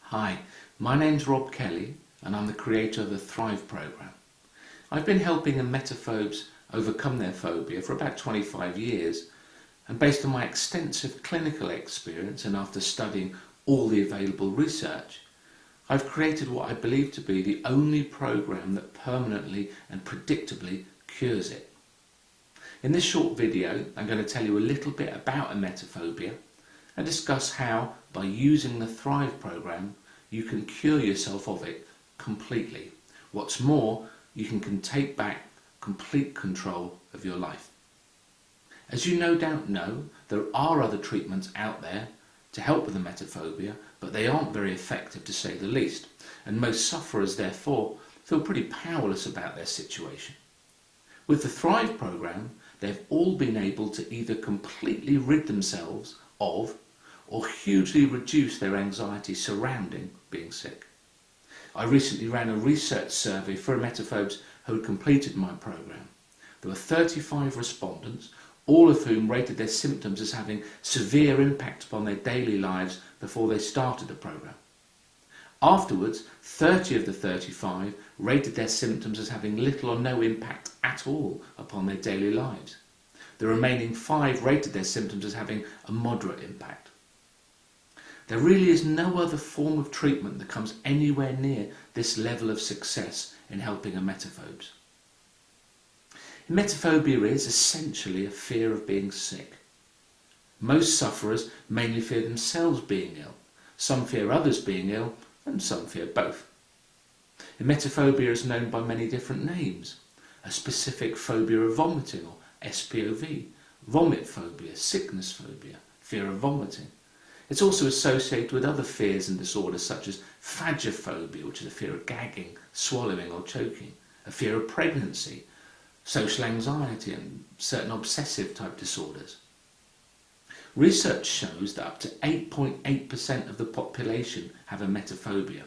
Hi, my name's Rob Kelly and I'm the creator of the Thrive programme. I've been helping emetophobes overcome their phobia for about 25 years, and based on my extensive clinical experience and after studying all the available research, I've created what I believe to be the only programme that permanently and predictably cures it. In this short video, I'm going to tell you a little bit about emetophobia and discuss how, by using the Thrive programme, you can cure yourself of it completely. What's more, you can take back complete control of your life. As you no doubt know, there are other treatments out there to help with emetophobia, but they aren't very effective to say the least, and most sufferers therefore feel pretty powerless about their situation. With the Thrive programme, they've all been able to either completely rid themselves of or hugely reduce their anxiety surrounding being sick. I recently ran a research survey for emetophobes who had completed my programme. There were 35 respondents, all of whom rated their symptoms as having severe impact upon their daily lives before they started the programme. Afterwards, 30 of the 35 rated their symptoms as having little or no impact at all upon their daily lives. The remaining 5 rated their symptoms as having a moderate impact. There really is no other form of treatment that comes anywhere near this level of success in helping emetophobes. Emetophobia is essentially a fear of being sick. Most sufferers mainly fear themselves being ill. Some fear others being ill, and some fear both. Emetophobia is known by many different names. A specific phobia of vomiting, or SPOV, vomit phobia, sickness phobia, fear of vomiting. It's also associated with other fears and disorders such as phagophobia, which is a fear of gagging, swallowing or choking, a fear of pregnancy, social anxiety and certain obsessive type disorders. Research shows that up to 8.8% of the population have emetophobia.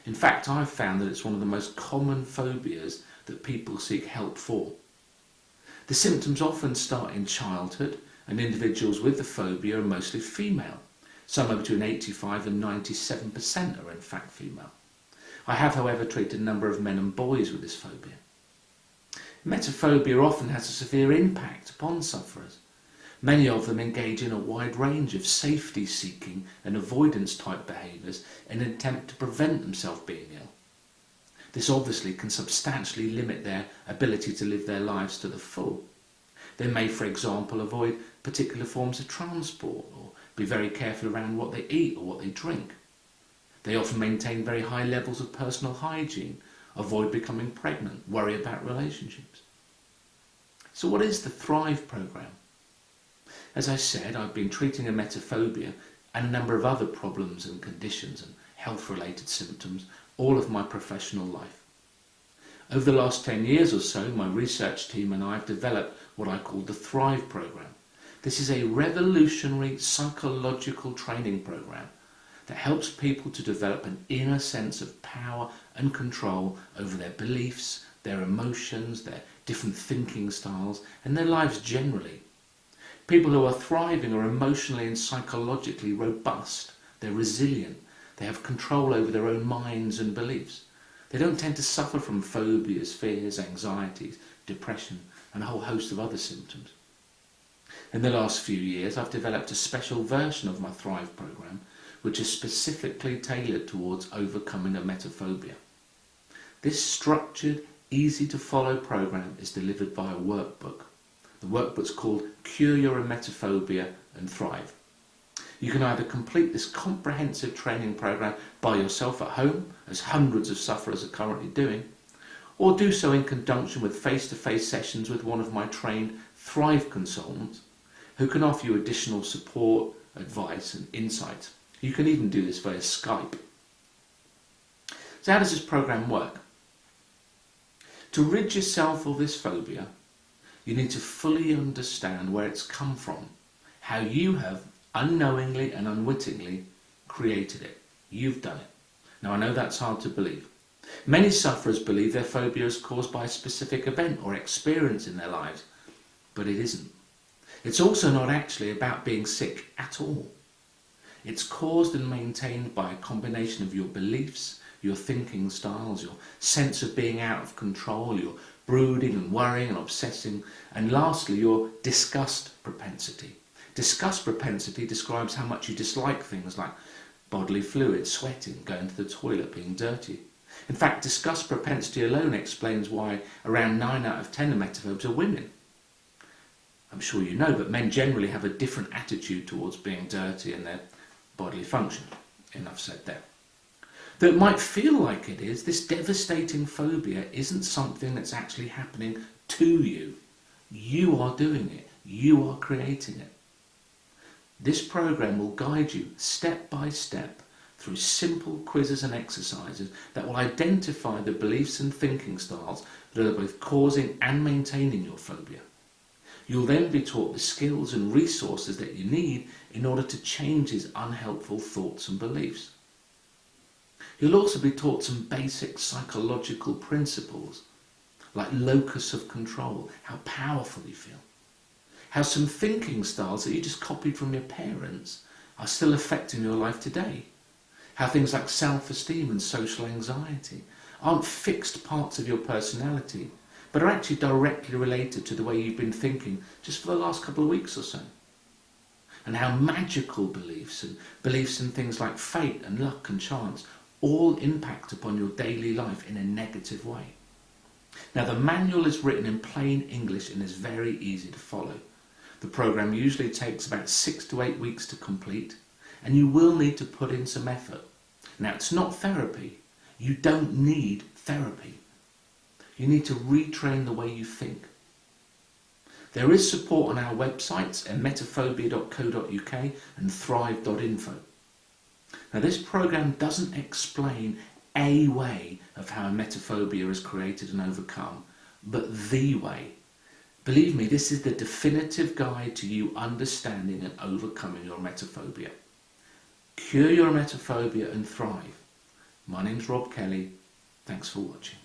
In fact, I've found that it's one of the most common phobias that people seek help for. The symptoms often start in childhood, and individuals with the phobia are mostly female. Somewhere between 85 and 97% are in fact female. I have, however, treated a number of men and boys with this phobia. Emetophobia often has a severe impact upon sufferers. Many of them engage in a wide range of safety-seeking and avoidance-type behaviours in an attempt to prevent themselves being ill. This obviously can substantially limit their ability to live their lives to the full. They may, for example, avoid particular forms of transport or be very careful around what they eat or what they drink. They often maintain very high levels of personal hygiene, avoid becoming pregnant, worry about relationships. So what is the Thrive programme? As I said, I've been treating emetophobia and a number of other problems and conditions and health-related symptoms all of my professional life. Over the last 10 years or so, my research team and I have developed what I call the Thrive programme. This is a revolutionary psychological training programme that helps people to develop an inner sense of power and control over their beliefs, their emotions, their different thinking styles, and their lives generally. People who are thriving are emotionally and psychologically robust. They're resilient. They have control over their own minds and beliefs. They don't tend to suffer from phobias, fears, anxieties, depression, and a whole host of other symptoms. In the last few years, I've developed a special version of my Thrive programme, which is specifically tailored towards overcoming emetophobia. This structured, easy-to-follow programme is delivered by a workbook. The workbook's called Cure Your Emetophobia and Thrive. You can either complete this comprehensive training programme by yourself at home, as hundreds of sufferers are currently doing, or do so in conjunction with face-to-face sessions with one of my trained Thrive consultants, who can offer you additional support, advice and insight. You can even do this via Skype. So how does this programme work? To rid yourself of this phobia, you need to fully understand where it's come from, how you have unknowingly and unwittingly created it. You've done it. Now I know that's hard to believe. Many sufferers believe their phobia is caused by a specific event or experience in their lives, but it isn't. It's also not actually about being sick at all. It's caused and maintained by a combination of your beliefs, your thinking styles, your sense of being out of control, your brooding and worrying and obsessing, and lastly, your disgust propensity. Disgust propensity describes how much you dislike things like bodily fluids, sweating, going to the toilet, being dirty. In fact, disgust propensity alone explains why around 9 out of 10 emetophobes are women. I'm sure you know, but men generally have a different attitude towards being dirty and their bodily function. Enough said there. Though it might feel like it is, this devastating phobia isn't something that's actually happening to you. You are doing it. You are creating it. This program will guide you step by step through simple quizzes and exercises that will identify the beliefs and thinking styles that are both causing and maintaining your phobia. You'll then be taught the skills and resources that you need in order to change these unhelpful thoughts and beliefs. You'll also be taught some basic psychological principles, like locus of control, how powerful you feel, how some thinking styles that you just copied from your parents are still affecting your life today, how things like self-esteem and social anxiety aren't fixed parts of your personality, but are actually directly related to the way you've been thinking just for the last couple of weeks or so. And how magical beliefs and beliefs in things like fate and luck and chance all impact upon your daily life in a negative way. Now, the manual is written in plain English and is very easy to follow. The program usually takes about 6 to 8 weeks to complete, and you will need to put in some effort. Now, it's not therapy. You don't need therapy. You need to retrain the way you think. There is support on our websites, emetophobia.co.uk and thrive.info. Now, this program doesn't explain a way of how emetophobia is created and overcome, but the way. Believe me, this is the definitive guide to you understanding and overcoming your emetophobia. Cure your emetophobia and thrive. My name's Rob Kelly. Thanks for watching.